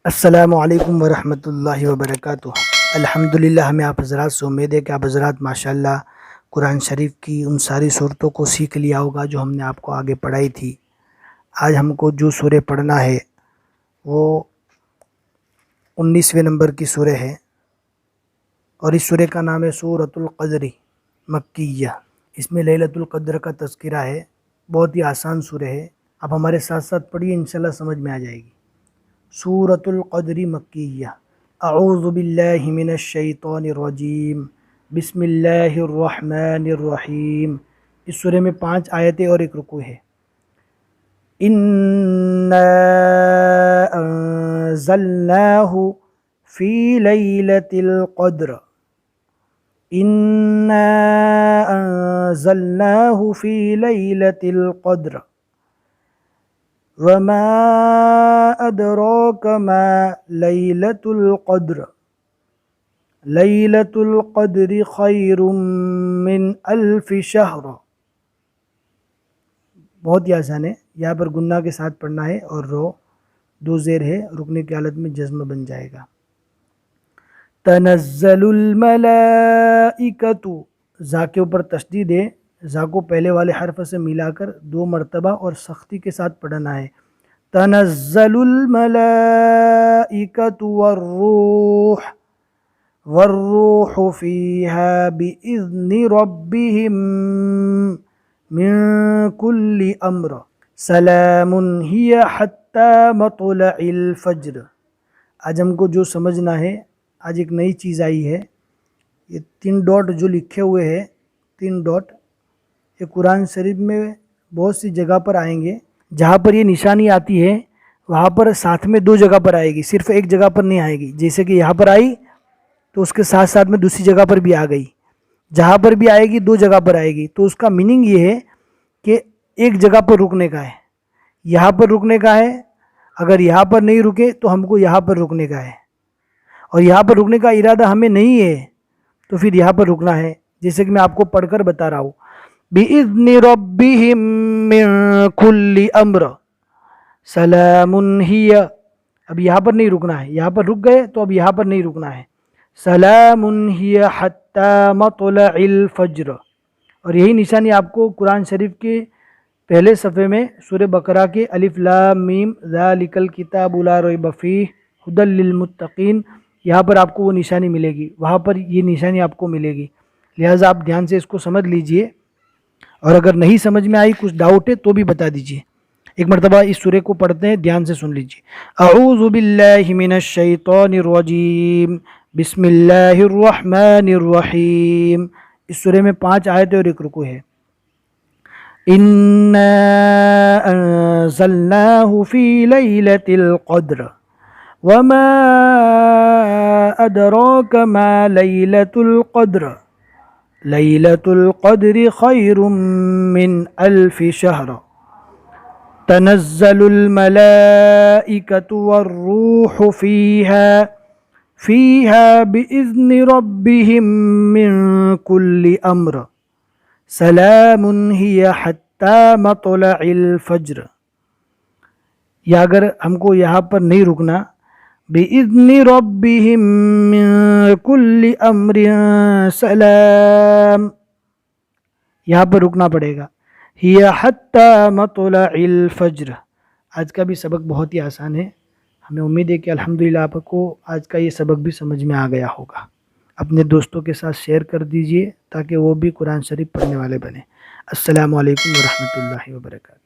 السلام علیکم ورحمۃ اللہ وبرکاتہ۔ الحمدللہ، ہمیں آپ حضرات سے امید ہے کہ آپ حضرات ماشاءاللہ قرآن شریف کی ان ساری صورتوں کو سیکھ لیا ہوگا جو ہم نے آپ کو آگے پڑھائی تھی۔ آج ہم کو جو سورہ پڑھنا ہے وہ 19ویں نمبر کی سورہ ہے، اور اس سورہ کا نام ہے سورۃ القدر مکیہ۔ اس میں لیلۃ القدر کا تذکرہ ہے۔ بہت ہی آسان سورہ ہے، آپ ہمارے ساتھ ساتھ پڑھیے، انشاءاللہ سمجھ میں آ جائے گی۔ سورۃ القدر مکیہ۔ اعوذ باللہ من الشیطان الرجیم، بسم اللہ الرحمن الرحیم۔ اس سورہ میں 5 آیتیں اور 1 رکوع ہے۔ انا انزلناہ فی لیلۃ القدر، انا انزلناہ فی لیلۃ القدر وما ادراک ما لیلۃ القدر، لیلۃ القدر خیر من الف شہر۔ بہت ہی آسان ہے، یہاں پر گناہ کے ساتھ پڑھنا ہے، اور رو 2 زیر ہے، رکنے کی حالت میں جزم بن جائے گا۔ تنزل الملائکۃ، زا کے اوپر تشدید ہے، زا کو پہلے والے حرف سے ملا کر 2 مرتبہ اور سختی کے ساتھ پڑھنا ہے۔ تنزل الملائکۃ والروح فیہا بإذن ربہم من کل امر سلام ہی حتی مطلع الفجر۔ آج ہم کو جو سمجھنا ہے، آج ایک نئی چیز آئی ہے، یہ 3 ڈاٹ جو لکھے ہوئے ہیں، 3 ڈاٹ، یہ قرآن شریف میں بہت سی جگہ پر آئیں گے۔ جہاں پر یہ نشانی آتی ہے وہاں پر ساتھ میں 2 جگہ پر آئے گی، صرف ایک جگہ پر نہیں آئے گی۔ جیسے کہ یہاں پر آئی تو اس کے ساتھ ساتھ میں دوسری جگہ پر بھی آ گئی، جہاں پر بھی آئے گی 2 جگہ پر آئے گی۔ تو اس کا میننگ یہ ہے کہ ایک جگہ پر رکنے کا ہے، یہاں پر رکنے کا ہے۔ اگر یہاں پر نہیں رکے تو ہم کو یہاں پر رکنے کا ہے، اور یہاں پر رکنے کا ارادہ ہمیں نہیں ہے تو پھر یہاں پر رکنا ہے، جیسے کہ میں آپ کو پڑھ کر بتا رہا ہوں۔ بِإِذْنِ رَبِّهِم مِّن كُلِّ أَمْرٍ سَلَامٌ هِيَ۔ اب یہاں پر نہیں رکنا ہے، یہاں پر رک گئے تو اب یہاں پر نہیں رکنا ہے۔ سَلَامٌ هِيَ حَتَّى مَطْلَعِ الْفَجْرِ۔ اور یہی نشانی آپ کو قرآن شریف کے پہلے صفحے میں سورہ بقرہ کے الف لام میم ذالک الکتاب لا ریب فیہ ھدی للمتقین، یہاں پر آپ کو وہ نشانی ملے گی، وہاں پر یہ نشانی آپ کو ملے گی۔ لہٰذا آپ دھیان سے اس کو سمجھ لیجئے، اور اگر نہیں سمجھ میں آئی، کچھ ڈاؤٹ ہے تو بھی بتا دیجئے۔ ایک مرتبہ اس سورہ کو پڑھتے ہیں، دھیان سے سن لیجئے۔ اعوذ باللہ من الشیطان الرجیم، بسم اللہ الرحمن الرحیم۔ اس سورہ میں 5 آیتیں اور 1 رکوع ہے۔ انا انزلناہ فی لیلۃ القدر وما ادراک ما لیلۃ القدر، لیلۃ القدر خیر من الف شہر۔ تنزل الملائکۃ والروح فیہا بإذن ربہم من کل امر سلام ہی حتی مطلع الفجر۔ یا اگر ہم کو یہاں پر نہیں رکنا، بِإِذْنِ رَبِّهِم مِّن كُلِّ أَمْرٍ سَلَام، یہاں پر رکنا پڑے گا، ہِیَ حَتَّى مَطْلَعِ الْفَجْرِ۔ آج کا بھی سبق بہت ہی آسان ہے، ہمیں امید ہے کہ الحمدللہ آپ کو آج کا یہ سبق بھی سمجھ میں آ گیا ہوگا۔ اپنے دوستوں کے ساتھ شیئر کر دیجئے تاکہ وہ بھی قرآن شریف پڑھنے والے بنیں۔ السلام علیکم ورحمۃ اللہ وبرکاتہ۔